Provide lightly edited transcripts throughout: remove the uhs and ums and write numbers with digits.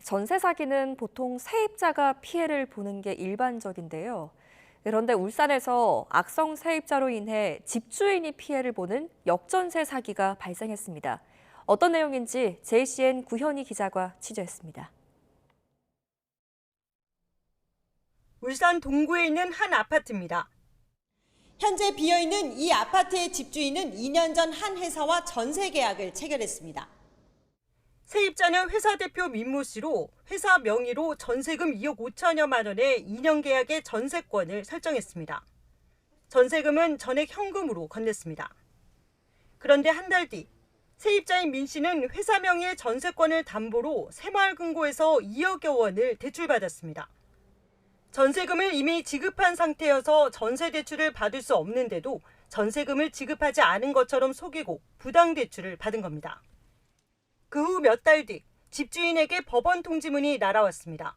전세 사기는 보통 세입자가 피해를 보는 게 일반적인데요. 그런데 울산에서 악성 세입자로 인해 집주인이 피해를 보는 역전세 사기가 발생했습니다. 어떤 내용인지 JCN 구현희 기자가 취재했습니다. 울산 동구에 있는 한 아파트입니다. 현재 비어있는 이 아파트의 집주인은 2년 전 한 회사와 전세 계약을 체결했습니다. 세입자는 회사 대표 민모 씨로 회사 명의로 전세금 2억 5천여만 원의 2년 계약의 전세권을 설정했습니다. 전세금은 전액 현금으로 건넸습니다. 그런데 한 달 뒤 세입자인 민 씨는 회사 명의의 전세권을 담보로 새마을금고에서 2억여 원을 대출받았습니다. 전세금을 이미 지급한 상태여서 전세 대출을 받을 수 없는데도 전세금을 지급하지 않은 것처럼 속이고 부당 대출을 받은 겁니다. 그 후 몇 달 뒤 집주인에게 법원 통지문이 날아왔습니다.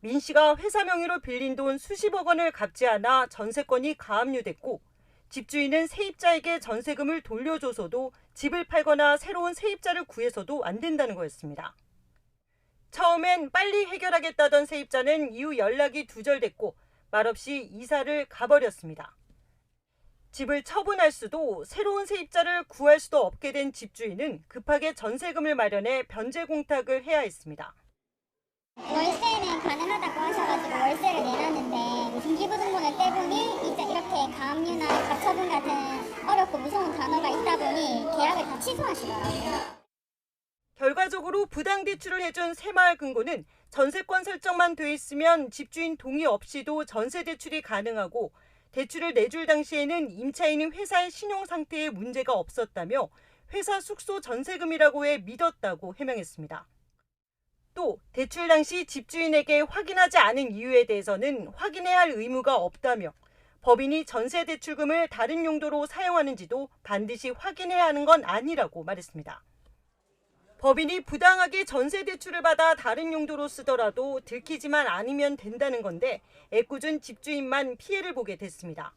민 씨가 회사 명의로 빌린 돈 수십억 원을 갚지 않아 전세권이 가압류됐고 집주인은 세입자에게 전세금을 돌려줘서도 집을 팔거나 새로운 세입자를 구해서도 안 된다는 거였습니다. 처음엔 빨리 해결하겠다던 세입자는 이후 연락이 두절됐고 말없이 이사를 가버렸습니다. 집을 처분할 수도 새로운 세입자를 구할 수도 없게 된 집주인은 급하게 전세금을 마련해 변제 공탁을 해야 했습니다. 월세는 가능하다고 하셔가지고 월세를 내놨는데 등기부등본을 떼보니 이제 이렇게 가압류나 가처분 같은 어렵고 무서운 단어가 있다 보니 계약을 다 취소하시더라고요. 결과적으로 부당 대출을 해준 새마을금고는 전세권 설정만 돼 있으면 집주인 동의 없이도 전세 대출이 가능하고 대출을 내줄 당시에는 임차인인 회사의 신용 상태에 문제가 없었다며 회사 숙소 전세금이라고 해 믿었다고 해명했습니다. 또 대출 당시 집주인에게 확인하지 않은 이유에 대해서는 확인해야 할 의무가 없다며 법인이 전세 대출금을 다른 용도로 사용하는지도 반드시 확인해야 하는 건 아니라고 말했습니다. 법인이 부당하게 전세 대출을 받아 다른 용도로 쓰더라도 들키지만 않으면 된다는 건데 애꿎은 집주인만 피해를 보게 됐습니다.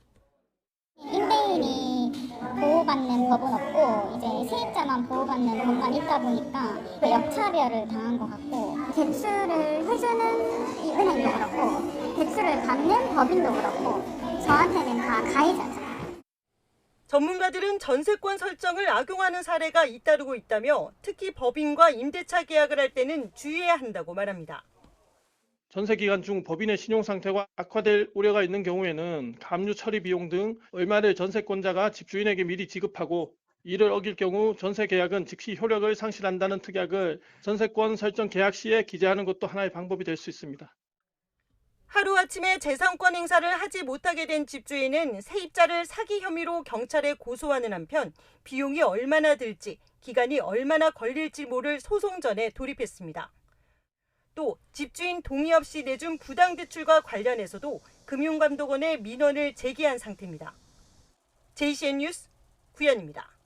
임대인이 보호받는 법은 없고 이제 세입자만 보호받는 법만 있다 보니까 역차별을 당한 것 같고 대출을 해주는 이 은행도 그렇고 대출을 받는 법인도 그렇고 저한테는 다 가해자죠. 전문가들은 전세권 설정을 악용하는 사례가 잇따르고 있다며 특히 법인과 임대차 계약을 할 때는 주의해야 한다고 말합니다. 전세 기간 중 법인의 신용 상태가 악화될 우려가 있는 경우에는 가압류 처리 비용 등 얼마를 전세권자가 집주인에게 미리 지급하고 이를 어길 경우 전세 계약은 즉시 효력을 상실한다는 특약을 전세권 설정 계약 시에 기재하는 것도 하나의 방법이 될 수 있습니다. 하루아침에 재산권 행사를 하지 못하게 된 집주인은 세입자를 사기 혐의로 경찰에 고소하는 한편 비용이 얼마나 들지, 기간이 얼마나 걸릴지 모를 소송전에 돌입했습니다. 또 집주인 동의 없이 내준 부당대출과 관련해서도 금융감독원에 민원을 제기한 상태입니다. JCN 뉴스 구현입니다.